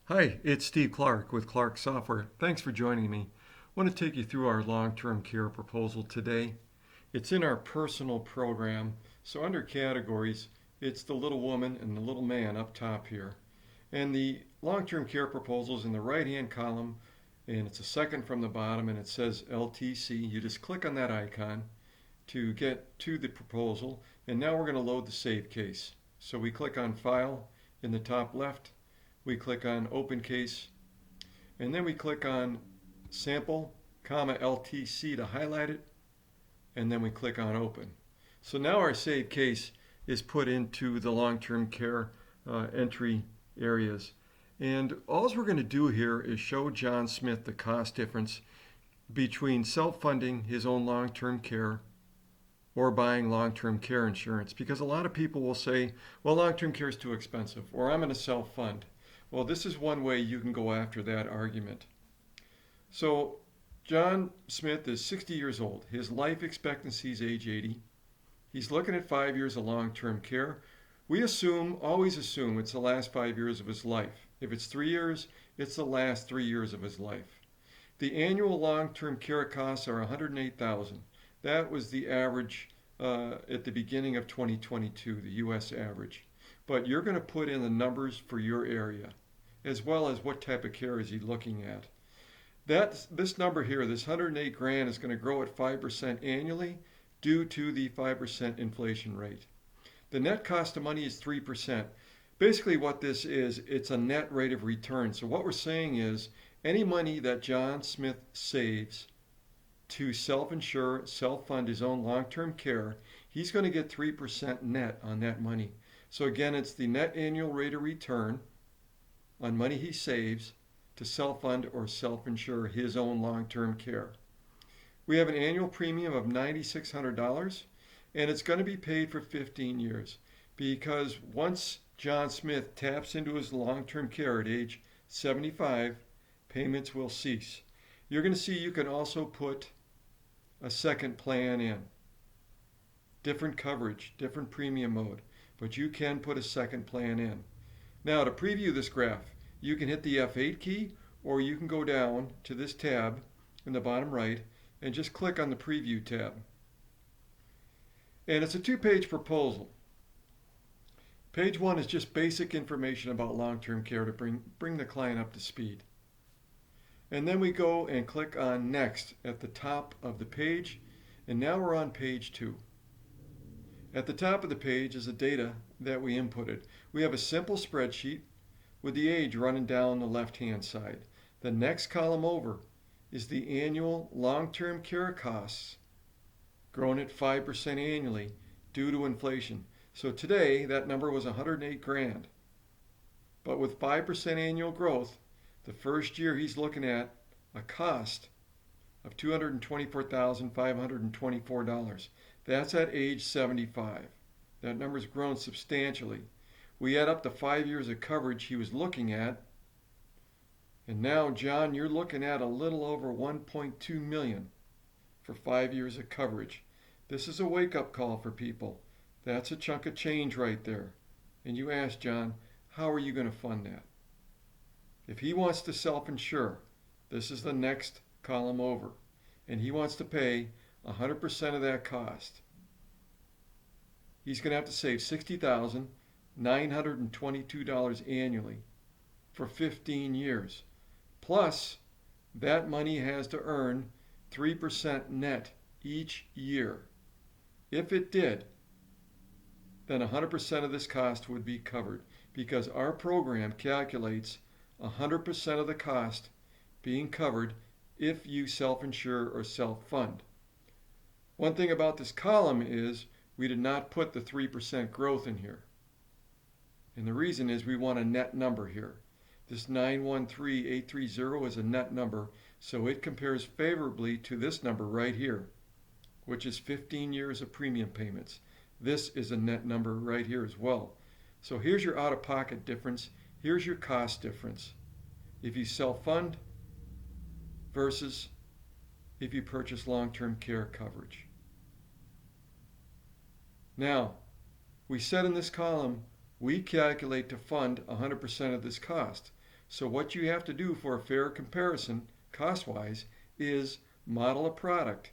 Hi, it's Steve Clark with Clark Software. Thanks for joining me. I want to take you through our long-term care proposal today. It's in our personal program, so under categories, it's the little woman and the little man up top here. And the long-term care proposal is in the right-hand column, and it's a second from the bottom, and it says LTC. You just click on that icon to get to the proposal, and now we're going to load the save case. So we click on File in the top left, we click on Open Case, and then we click on Sample, LTC to highlight it, and then we click on Open. So now our save case is put into the long-term care entry areas. And all we're going to do here is show John Smith the cost difference between self-funding his own long-term care or buying long-term care insurance. Because a lot of people will say, well, long-term care is too expensive, or I'm going to self-fund. Well, this is one way you can go after that argument. So John Smith is 60 years old. His life expectancy is age 80. He's looking at 5 years of long-term care. We always assume it's the last 5 years of his life. If it's 3 years, it's the last 3 years of his life. The annual long-term care costs are $108,000. That was the average at the beginning of 2022, the U.S. average. But you're going to put in the numbers for your area, as well as what type of care is he looking at. This number here, this 108 grand, is going to grow at 5% annually due to the 5% inflation rate. The net cost of money is 3%. Basically what this is, it's a net rate of return. So what we're saying is any money that John Smith saves to self-insure, self-fund his own long-term care, he's going to get 3% net on that money. So again, it's the net annual rate of return on money he saves to self-fund or self-insure his own long-term care. We have an annual premium of $9,600, and it's going to be paid for 15 years because once John Smith taps into his long-term care at age 75, payments will cease. You're going to see you can also put a second plan in. Different coverage, different premium mode, but you can put a second plan in. Now to preview this graph, you can hit the F8 key or you can go down to this tab in the bottom right and just click on the preview tab. And it's a two-page proposal. Page 1 is just basic information about long-term care to bring the client up to speed. And then we go and click on Next at the top of the page, and now we're on page 2. At the top of the page is the data that we inputted. We have a simple spreadsheet with the age running down the left-hand side. The next column over is the annual long-term care costs growing at 5% annually due to inflation. So today that number was 108 grand. But with 5% annual growth, the first year he's looking at a cost of $224,524. That's at age 75. That number's grown substantially. We add up the 5 years of coverage he was looking at, and now, John, you're looking at a little over $1.2 million for 5 years of coverage. This is a wake-up call for people. That's a chunk of change right there. And you ask John, how are you going to fund that? If he wants to self-insure, this is the next column over, and he wants to pay 100% of that cost. He's going to have to save $60,922 annually for 15 years. Plus, that money has to earn 3% net each year. If it did, then 100% of this cost would be covered because our program calculates 100% of the cost being covered if you self-insure or self-fund. One thing about this column is we did not put the 3% growth in here. And the reason is we want a net number here. This 913,830 is a net number, so it compares favorably to this number right here, which is 15 years of premium payments. This is a net number right here as well. So here's your out-of-pocket difference. Here's your cost difference. If you self-fund versus if you purchase long-term care coverage. Now, we said in this column, we calculate to fund 100% of this cost. So what you have to do for a fair comparison, cost-wise, is model a product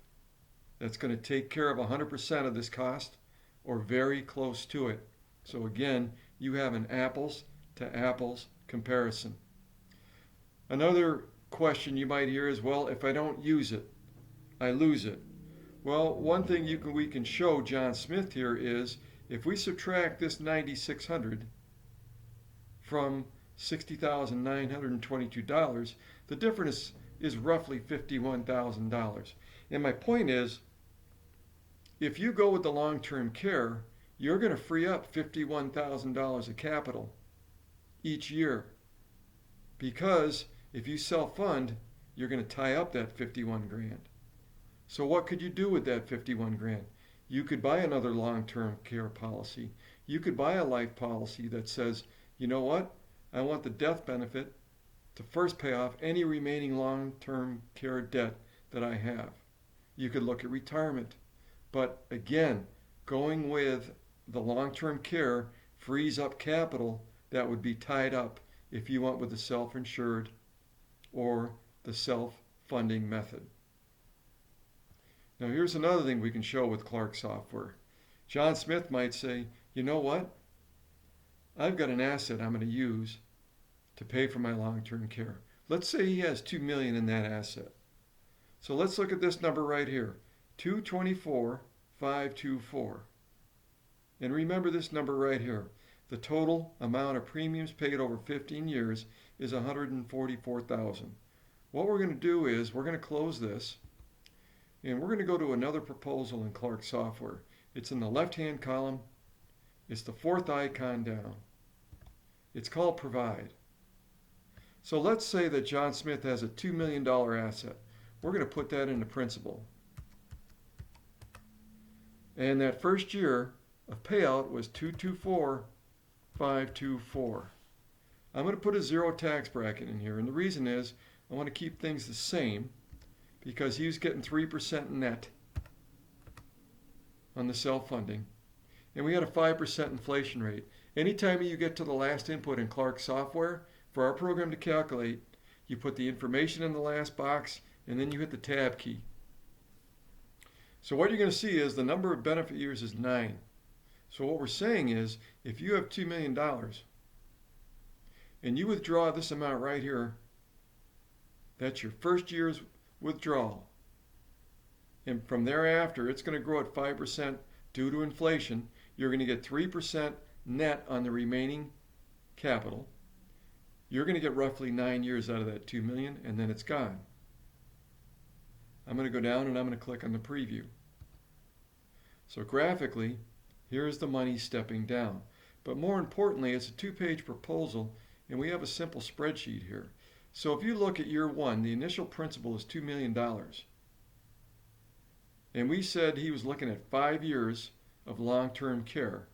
that's going to take care of 100% of this cost or very close to it. So again, you have an apples to apples comparison. Another question you might hear is, well, if I don't use it, I lose it. Well, one thing we can show John Smith here is if we subtract this $9,600 from $60,922, the difference is roughly $51,000. And my point is, if you go with the long-term care, you're going to free up $51,000 of capital each year, because if you self-fund, you're going to tie up that 51 grand. So what could you do with that 51 grand? You could buy another long-term care policy. You could buy a life policy that says, you know what? I want the death benefit to first pay off any remaining long-term care debt that I have. You could look at retirement. But again, going with the long-term care frees up capital that would be tied up if you went with the self-insured or the self-funding method. Now here's another thing we can show with Clark software. John Smith might say, you know what? I've got an asset I'm going to use to pay for my long-term care. Let's say he has $2 million in that asset. So let's look at this number right here, $224,524. And remember this number right here. The total amount of premiums paid over 15 years is $144,000. What we're going to do is we're going to close this, and we're going to go to another proposal in Clark software. It's in the left-hand column. It's the fourth icon down. It's called Provide. So let's say that John Smith has a $2 million asset. We're going to put that into principal. And that first year of payout was $224,524. I'm going to put a zero tax bracket in here, and the reason is I want to keep things the same because he was getting 3% net on the self-funding, and we had a 5% inflation rate. Anytime you get to the last input in Clark software, for our program to calculate, you put the information in the last box, and then you hit the tab key. So what you're going to see is the number of benefit years is 9. So what we're saying is, if you have $2 million and you withdraw this amount right here, that's your first year's withdrawal. And from thereafter, it's going to grow at 5% due to inflation. You're going to get 3% net on the remaining capital. You're going to get roughly 9 years out of that $2 million, and then it's gone. I'm going to go down and I'm going to click on the preview. So graphically, here's the money stepping down. But more importantly, it's a 2-page proposal, and we have a simple spreadsheet here. So if you look at year one, the initial principal is $2 million. And we said he was looking at 5 years of long-term care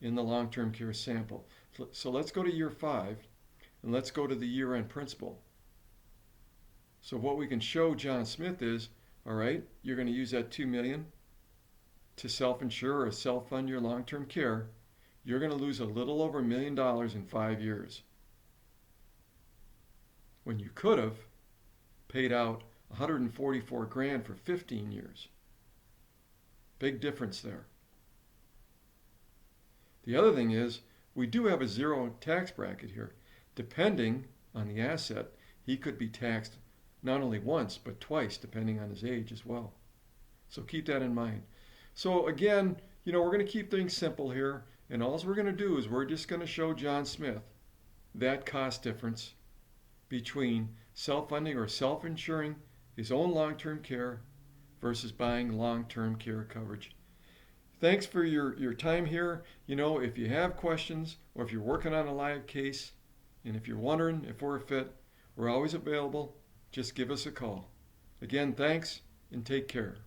in the long-term care sample. So let's go to year 5, and let's go to the year-end principal. So what we can show John Smith is, all right, you're going to use that $2 million to self-insure or self-fund your long-term care. You're going to lose a little over $1 million in 5 years, when you could have paid out $144 grand for 15 years. Big difference there. The other thing is, we do have a zero tax bracket here. Depending on the asset, he could be taxed not only once, but twice, depending on his age as well. So keep that in mind. So again, we're going to keep things simple here, and all we're going to do is we're just going to show John Smith that cost difference between self-funding or self-insuring his own long-term care versus buying long-term care coverage. Thanks for your time here. If you have questions or if you're working on a live case, and if you're wondering if we're a fit, we're always available. Just give us a call. Again, thanks and take care.